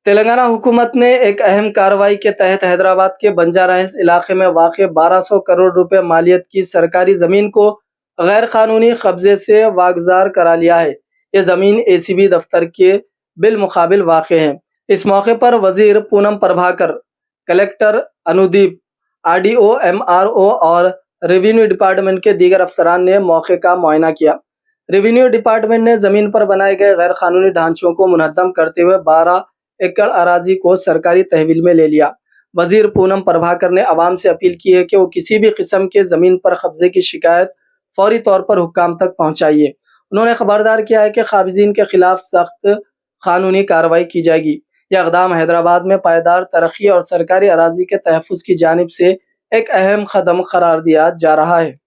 तेलंगाना हुकूमत ने एक अहम कार्रवाई के तहत हैदराबाद के बंजारा हिल्स इलाके में वाक़ 1200 करोड़ रुपए मालियत की सरकारी ज़मीन को गैर कानूनी कब्जे से वागजार करा लिया है। ये ज़मीन एसीबी दफ्तर के बिलमुकाबिल वाक़ है। इस मौके पर वज़ीर Poonam Prabhakar, collector Anudeep, RDO, MRO और रेवेन्यू डिपार्टमेंट के दीगर अफसरान ने मौके का मुआयना किया। रेवेन्यू डिपार्टमेंट ने ज़मीन पर बनाए गए गैर कानूनी ढांचों को मुनहदम करते हुए 12 एकड़ अराजी को सरकारी तहवील में ले लिया। वजीर पूनम प्रभाकर ने आवाम से अपील की है कि वो किसी भी किस्म के ज़मीन पर कब्जे की शिकायत फौरी तौर पर हुक्काम तक पहुंचाइए। उन्होंने खबरदार किया है कि काबिज़ीन के खिलाफ सख्त कानूनी कार्रवाई की जाएगी। यह इक़दाम हैदराबाद में पायदार तरक्की और सरकारी अराजी के तहफ़्फ़ुज़ की जानिब से एक अहम कदम करार दिया जा रहा है।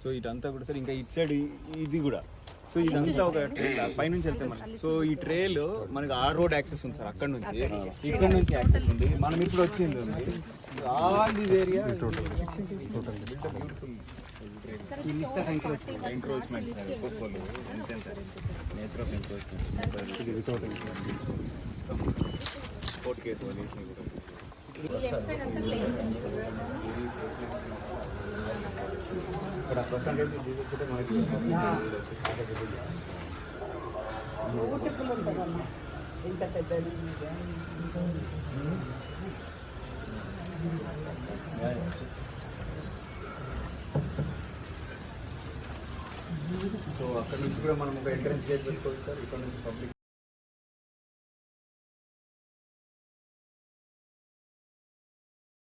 సో ఇదంతా కూడా సార్ ఇంకా ఇటు సైడ్ ఇది కూడా సో ఇదంతా ఒక ట్రైల్ పైనుంచి వెళ్తే మనం సో ఈ ట్రైల్ మనకి ఆ రోడ్ యాక్సెస్ ఉంది సార్ అక్కడ నుంచి ఇక్కడ నుంచి యాక్సెస్ ఉంది మనం ఇప్పుడు వచ్చింది ఉంది all this area encroachment sir ఫోటోలు ఎంత sir nature of encroachment court case వదిలేసి ఇక్కడ పర్సంటేజ్ తీసుకుంటే మనకి ఇంత పెద్ద సో అక్కడ నుంచి కూడా మనం ఒక ఎంట్రన్స్ గేట్ పెట్టుకోవచ్చు సార్ ఇక్కడ నుంచి పబ్లిక్